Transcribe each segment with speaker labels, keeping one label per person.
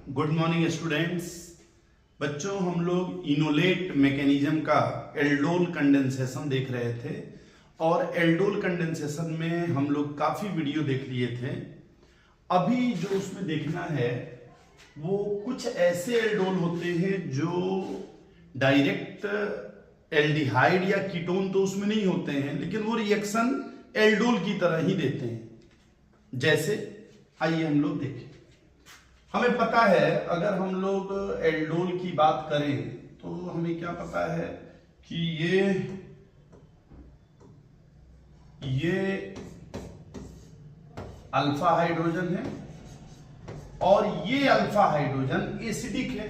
Speaker 1: Good morning students. बच्चों, हम लोग इनोलेट मैकेनिज्म का एल्डोल कंडेंसेशन देख रहे थे और एल्डोल कंडेंसेशन में हम लोग काफी वीडियो देख लिए थे। अभी जो उसमें देखना है वो कुछ ऐसे एल्डोल होते हैं जो डायरेक्ट एल्डिहाइड या कीटोन तो उसमें नहीं होते हैं, लेकिन वो रिएक्शन एल्डोल की तरह ही देते हैं। जैसे आइए हम लोग देखें। हमें पता है अगर हम लोग एल्डोल की बात करें तो हमें क्या पता है कि ये अल्फा हाइड्रोजन है और ये अल्फा हाइड्रोजन एसिडिक है।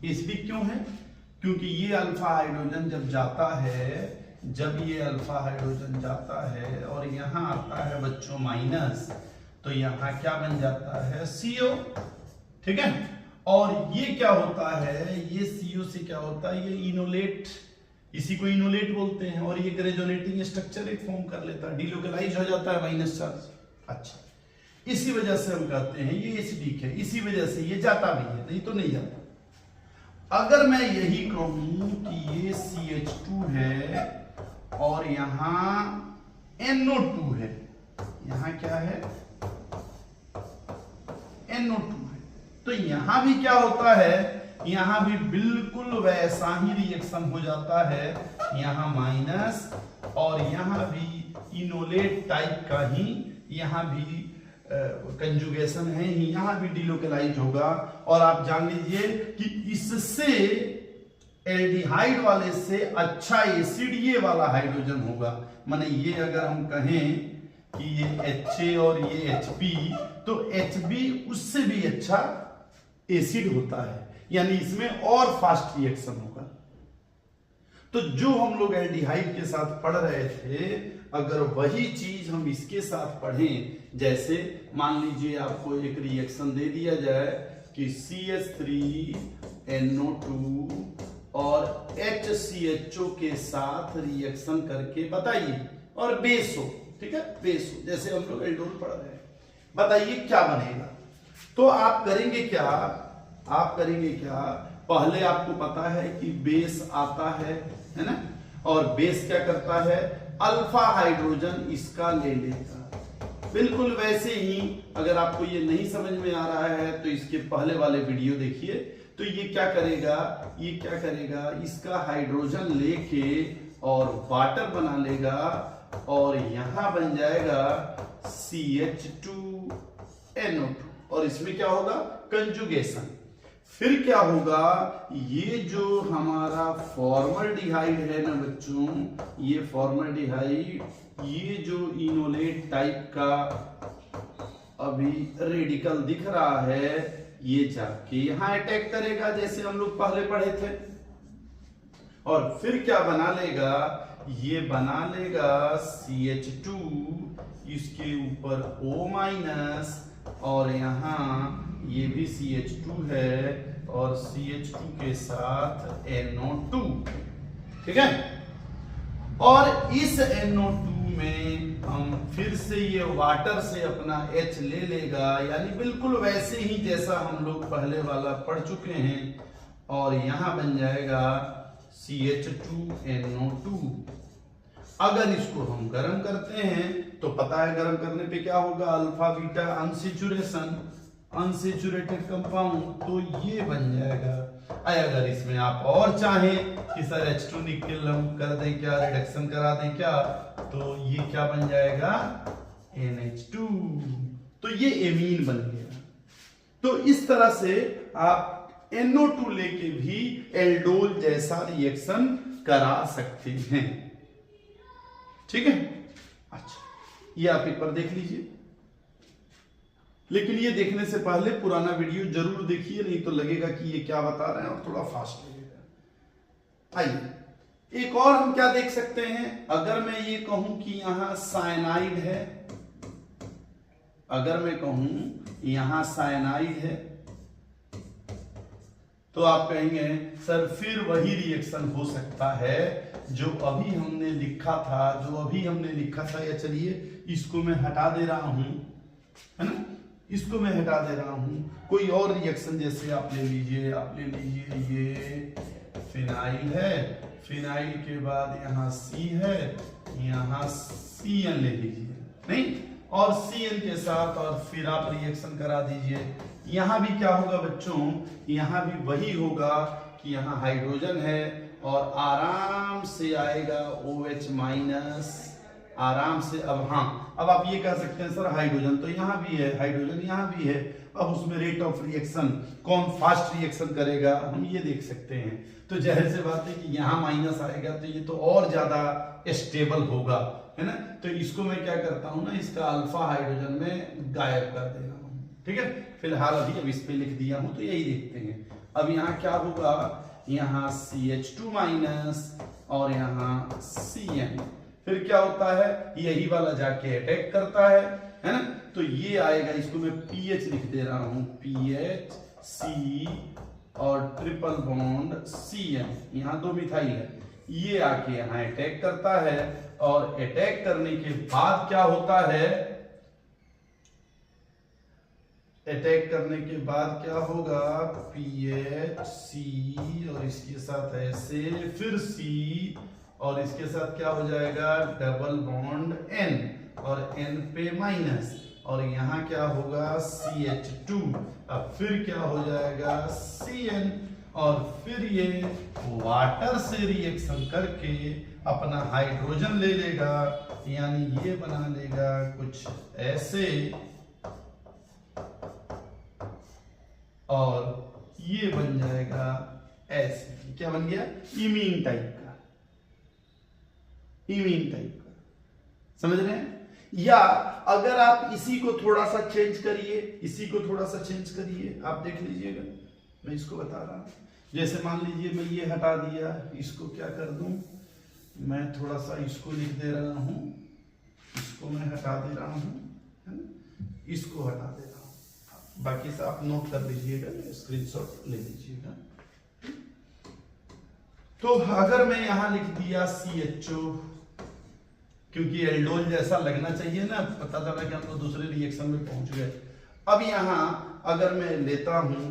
Speaker 1: एसिडिक क्यों है? क्योंकि ये अल्फा हाइड्रोजन जब ये अल्फा हाइड्रोजन जाता है और यहां आता है बच्चों माइनस, तो यहां क्या बन जाता है? CO। ठीक है। और ये क्या होता है? ये CO से क्या होता है? ये इनोलेट, इसी को इनोलेट बोलते हैं, और ये ग्रेजुलेटिंग स्ट्रक्चर एक फॉर्म कर लेता है, डिलोकलाइज हो जाता है माइनस चार्ज। अच्छा, इसी वजह से हम कहते हैं ये एसिडिक है, इसी वजह से ये जाता भी है, नहीं तो नहीं जाता। अगर मैं यही कहूं कि ये CH2 है और यहां NO2 है, यहां क्या है? NO2 है, तो यहां भी क्या होता है? यहां भी बिल्कुल वैसा ही रिएक्शन हो जाता है, यहां माइनस, और यहां भी इनोलेट टाइप का ही यहां भी कंजुगेशन है, यहां भी डिलोकलाइज होगा। और आप जान लीजिए कि इससे एल्डिहाइड वाले से अच्छा एसिड ये वाला हाइड्रोजन होगा। माने ये अगर हम कहें कि ये HA और ये HP, तो HB उससे भी अच्छा एसिड होता है, यानी इसमें और फास्ट रिएक्शन होगा। तो जो हम लोग एल्डिहाइड के साथ पढ़ रहे थे, अगर वही चीज हम इसके साथ पढ़ें, जैसे मान लीजिए आपको एक रिएक्शन दे दिया जाए कि CH3 NO2 और HCHO के साथ रिएक्शन करके बताइए, और बेस हो, ठीक है, बेस हो, जैसे हम लोग एल्डोल पढ़ रहे हैं, बताइए क्या बनेगा। तो आप करेंगे क्या? पहले आपको पता है कि बेस आता है ना, और बेस क्या करता है? अल्फा हाइड्रोजन इसका ले लेता। बिल्कुल वैसे ही अगर आपको ये नहीं समझ में आ रहा है तो इसके पहले वाले वीडियो देखिए। तो ये क्या करेगा? इसका हाइड्रोजन लेके और वाटर बना लेगा, और यहां बन जाएगा CH2 NO2, और इसमें क्या होगा? कंजुगेशन। फिर क्या होगा? ये जो हमारा फॉर्मल्डिहाइड है ना बच्चों, ये फॉर्मल्डिहाइड, ये जो इनोलेट टाइप का अभी रेडिकल दिख रहा है, ये जाके यहां अटैक करेगा, जैसे हम लोग पहले पढ़े थे। और फिर क्या बना लेगा? ये बना लेगा CH2, इसके ऊपर O-, और यहां ये भी CH2 है, और CH2 के साथ NO2, ठीक है। और इस NO2 में हम फिर से ये वाटर से अपना H ले लेगा, यानी बिल्कुल वैसे ही जैसा हम लोग पहले वाला पढ़ चुके हैं, और यहां बन जाएगा CH2NO2। अगर इसको हम गर्म करते हैं तो पता है गर्म करने पे क्या होगा? अल्फा बीटा अनसेचुरेटेड कंपाउंड, तो ये बन जाएगा। अगर इसमें आप और चाहें कि सर H2 निकल हम कर दें क्या, रिडक्शन करा दें क्या, तो ये क्या बन जाएगा? NH2। तो ये एमीन बन गया। तो इस तरह से आप NO2 लेके भी एल्डोल जैसा रिएक्शन करा सकते हैं, ठीक है। अच्छा, ये आप एक बार देख लीजिए, लेकिन ये देखने से पहले पुराना वीडियो जरूर देखिए, नहीं तो लगेगा कि ये क्या बता रहे हैं और थोड़ा फास्ट लगेगा। आइए एक और हम क्या देख सकते हैं? अगर मैं ये कहूं कि यहां साइनाइड है, अगर मैं कहूं यहां साइनाइड है, तो आप कहेंगे सर फिर वही रिएक्शन हो सकता है जो अभी हमने लिखा था, या चलिए इसको मैं हटा दे रहा हूं, है ना, इसको मैं हटा दे रहा हूं। कोई और रिएक्शन जैसे आप ले लीजिए ये फिनाइल है, फिनाइल के बाद यहाँ C है, यहाँ CN ले लीजिए, नहीं, और CN के साथ और फिर आप रिएक्शन करा दीजिए। यहाँ भी क्या होगा बच्चों, यहाँ भी वही होगा कि यहाँ हाइड्रोजन है और आराम से आएगा OH माइनस, आराम से। अब हाँ, अब आप ये कह सकते हैं सर हाइड्रोजन तो यहाँ भी है, हाइड्रोजन यहाँ भी है, अब उसमें रेट ऑफ रिएक्शन कौन फास्ट रिएक्शन करेगा, हम ये देख सकते हैं। तो जाहिर सी बात है कि यहाँ माइनस आएगा तो ये तो और ज्यादा स्टेबल होगा, है ना। तो इसको मैं क्या करता हूँ ना, इसका अल्फा हाइड्रोजन में गायब कर दे रहा हूँ, ठीक है। फिलहाल अभी अब इस पे लिख दिया हूँ, तो यही देखते हैं। अब यहाँ क्या होगा, यहाँ CH2 माइनस और यहाँ CN, फिर क्या होता है, यही वाला जाके अटैक करता है ना। तो ये आएगा, इसको मैं PH लिख दे रहा हूं, PH C और ट्रिपल बॉन्ड CN, यहाँ 2 मिथाइल है। ये आके यहाँ अटैक करता है और अटैक करने के बाद क्या होता है, अटैक करने के बाद क्या होगा, PH C और इसके साथ ऐसे, फिर C और इसके साथ क्या हो जाएगा, डबल बॉन्ड N और N पे माइनस, और यहाँ क्या होगा CH2, अब फिर क्या हो जाएगा CN, और फिर ये वाटर से रिएक्शन करके अपना हाइड्रोजन ले लेगा, यानी ये बना लेगा कुछ ऐसे, और ये बन जाएगा ऐसे। क्या बन गया, इमीन टाइप का, इमीन टाइप का, समझ रहे हैं। या अगर आप इसी को थोड़ा सा चेंज करिए, इसी को थोड़ा सा चेंज करिए, आप देख लीजिएगा, मैं इसको बता रहा हूं। जैसे मान लीजिए मैं ये हटा दिया, इसको क्या कर दूं, मैं थोड़ा सा इसको लिख दे रहा हूं, इसको मैं हटा दे रहा हूं, है ना, इसको हटा दे रहा हूं। बाकी से आप नोट कर लीजिएगा, स्क्रीनशॉट ले लीजिएगा। तो अगर मैं यहां लिख दिया CHO, क्योंकि एल्डोल जैसा लगना चाहिए ना, पता चला कि हम तो दूसरे रिएक्शन में पहुंच गए। अब यहां अगर मैं लेता हूं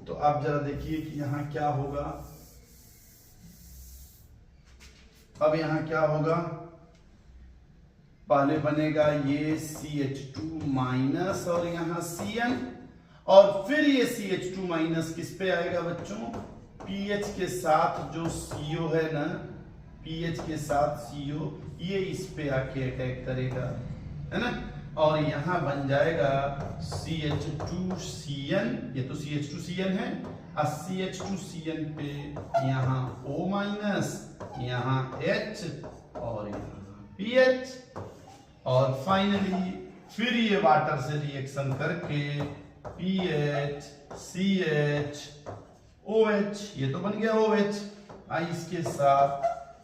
Speaker 1: तो आप जरा देखिए कि यहां क्या होगा। अब यहां क्या होगा, पहले बनेगा ये CH2 माइनस और यहां CN, और फिर ये CH2 माइनस किस पे आएगा बच्चों, PH के साथ जो CO है ना, PH के साथ CO, ये इस पे आके अटैक करेगा, है ना, और यहां बन जाएगा CH2CN, ये तो CH2CN है, और CH2CN पे यहां O माइनस, यहां H और यहां PH, और फाइनली फिर ये वाटर से रिएक्शन करके PH CH OH, ये तो बन गया OH, इसके साथ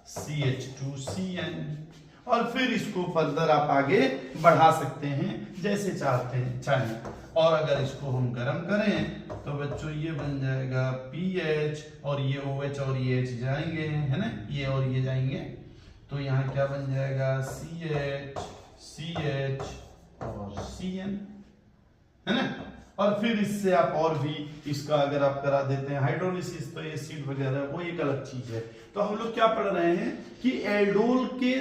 Speaker 1: CH2CN, और फिर इसको फर्दर आप आगे बढ़ा सकते हैं जैसे चाहते हैं चाहें। और अगर इसको हम गर्म करें तो बच्चों ये बन जाएगा PH, और ये OH और ये H जाएंगे, है ना, ये और ये जाएंगे, तो यहाँ क्या बन जाएगा CH CH और CN, है ना। और फिर इससे आप और भी इसका अगर आप करा देते हैं हाइड्रोलिसिस, तो एसिड वगैरह वो एक अलग चीज है। तो हम लोग क्या पढ़ रहे हैं कि एल्डोल के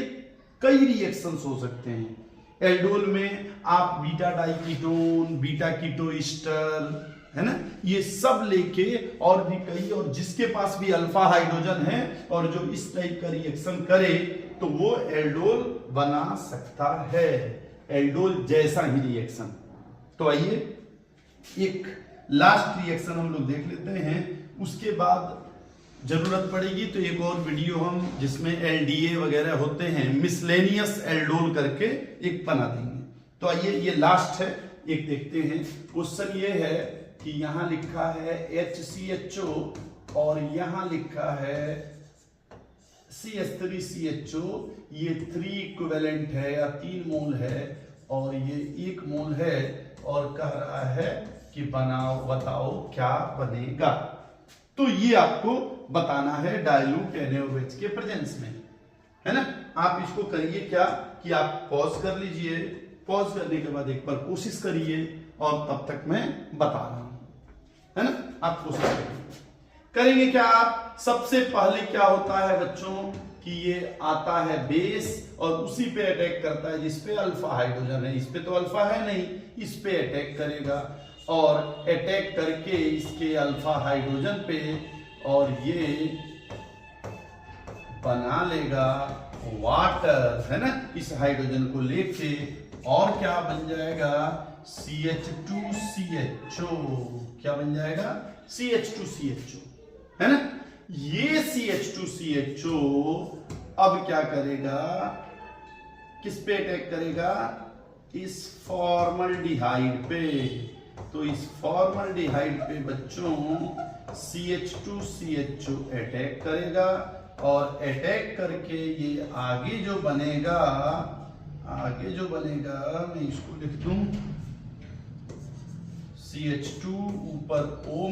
Speaker 1: कई रिएक्शंस हो सकते हैं। एल्डोल में आप बीटा डाइकीटोन, बीटा कीटोएस्टर, है ना, ये सब लेके और भी कई, और जिसके पास भी अल्फा हाइड्रोजन है और जो इस टाइप का रिएक्शन करे तो वो एल्डोल बना सकता है, एल्डोल जैसा ही रिएक्शन। तो आइए एक लास्ट रिएक्शन हम लोग देख लेते हैं, उसके बाद जरूरत पड़ेगी तो एक और वीडियो हम जिसमें LDA वगैरह होते हैं, मिसलेनियस एल्डोल करके एक बना देंगे। तो आइए ये लास्ट है, एक देखते हैं। क्वेश्चन ये है कि यहां लिखा है HCHO और यहां लिखा है CH3CHO, ये 3 इक्विवेलेंट है या 3 मोल है, और ये 1 मोल है, और कह रहा है कि बताओ क्या बनेगा। तो ये आपको बताना है डाइल्यूट NaOH के प्रेजेंस में, है ना। आप इसको करिए क्या कि आप पॉज कर लीजिए, पॉज करने के बाद एक बार कोशिश करिए और तब तक मैं बता रहा हूं, है ना। आप कोशिश करेंगे क्या आप, सबसे पहले क्या होता है बच्चों कि ये आता है बेस और उसी पे अटैक करता है जिस पे अल्फा हाइड्रोजन है। इस पे तो अल्फा है नहीं, इस पे अटैक करेगा और अटैक करके इसके अल्फा हाइड्रोजन पे, और ये बना लेगा वाटर, है ना। इस हाइड्रोजन को लेके और क्या बन जाएगा, CH2CHO। क्या बन जाएगा, CH2CHO, है ना। ये CH2CHO अब क्या करेगा, किस पे अटैक करेगा, इस फॉर्मल्डिहाइड पे। तो इस फॉर्मल्डिहाइड पे बच्चों CH2CHO अटैक करेगा और अटैक करके ये आगे जो बनेगा, मैं इसको लिख दूं CH2 ऊपर O-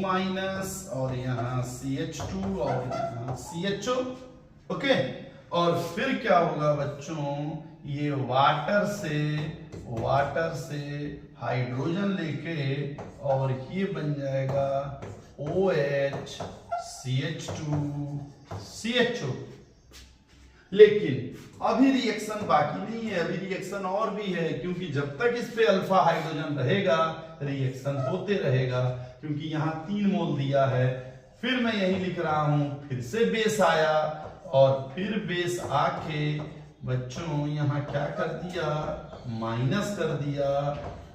Speaker 1: और यहाँ CH2 और यहाँ CHO, ओके। और फिर क्या होगा बच्चों, ये वाटर से हाइड्रोजन लेके और ये बन जाएगा OH CH2 CHO। लेकिन अभी रिएक्शन बाकी नहीं है, अभी रिएक्शन और भी है, क्योंकि जब तक इस पे अल्फा हाइड्रोजन रहेगा रिएक्शन होते रहेगा, क्योंकि यहाँ 3 मोल दिया है। फिर मैं यही लिख रहा हूं, फिर से बेस आया और फिर बेस आके बच्चों यहाँ क्या कर दिया, माइनस कर दिया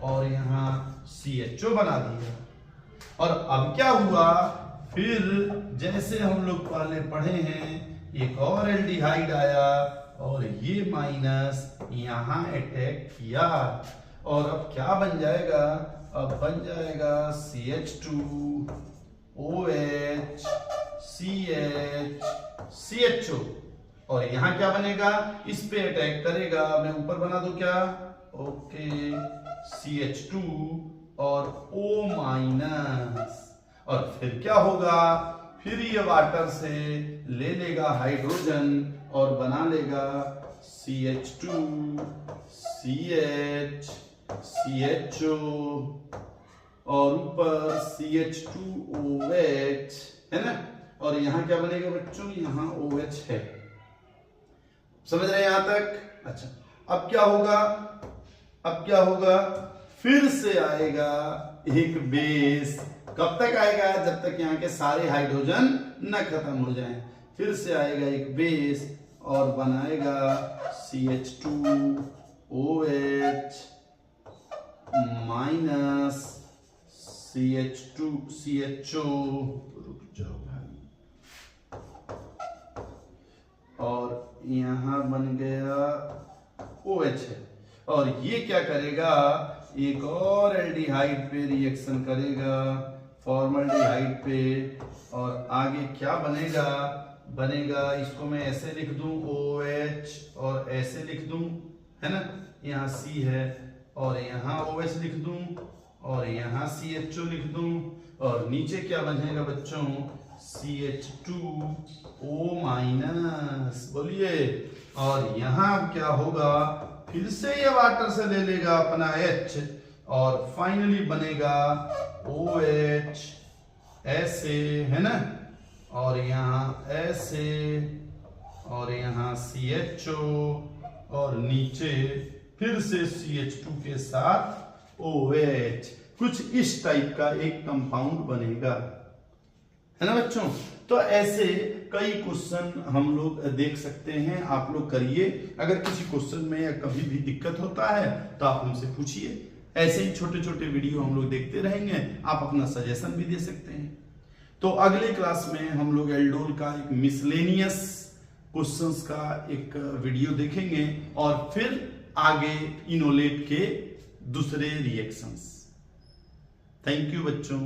Speaker 1: और यहाँ CHO बना दिया। और अब क्या हुआ, फिर जैसे हम लोग पहले पढ़े हैं, एक और एल्डिहाइड आया और ये माइनस यहां अटैक किया और अब क्या बन जाएगा, अब बन जाएगा CH2 OH CH CHO। और यहां क्या बनेगा, इस पे अटैक करेगा, मैं ऊपर बना दूं क्या, ओके, CH2 और O-। और फिर क्या होगा, फिर ये वाटर से ले लेगा हाइड्रोजन और बना लेगा CH2 CH CHO और ऊपर CH2OH, है ना। और यहां क्या बनेगा बच्चों, यहां OH है, समझ रहे हैं यहां तक। अच्छा, अब क्या होगा, फिर से आएगा एक बेस। कब तक आएगा, जब तक यहाँ के सारे हाइड्रोजन न खत्म हो जाएं। फिर से आएगा एक बेस और बनाएगा CH2 OH minus CH2 CHO, रुक जाओ भाई, और यहाँ बन गया OH है। और ये क्या करेगा, एक और एल्डिहाइड पे रिएक्शन करेगा, फॉर्मल्डिहाइड पे, और आगे क्या बनेगा, इसको मैं ऐसे लिख दूं OH और ऐसे लिख दूं, है ना। यहाँ C है और यहाँ OH लिख दूं और यहाँ CHO लिख दूं, और नीचे क्या बनेगा बच्चों, CH2O-, बोलिए। और यहाँ क्या होगा, फिर से ये वाटर से ले लेगा अपना H और फाइनली बनेगा OH ऐसे, है ना, और यहाँ ऐसे और यहाँ CHO और नीचे फिर से CH2 के साथ OH। कुछ इस टाइप का एक कंपाउंड बनेगा, है ना बच्चों। तो ऐसे कई क्वेश्चन हम लोग देख सकते हैं, आप लोग करिए। अगर किसी क्वेश्चन में या कभी भी दिक्कत होता है तो आप हमसे पूछिए। ऐसे ही छोटे छोटे वीडियो हम लोग देखते रहेंगे, आप अपना सजेशन भी दे सकते हैं। तो अगले क्लास में हम लोग एल्डोल का एक मिसलेनियस क्वेश्चंस का एक वीडियो देखेंगे और फिर आगे इनोलेट के दूसरे रिएक्शंस। थैंक यू बच्चों।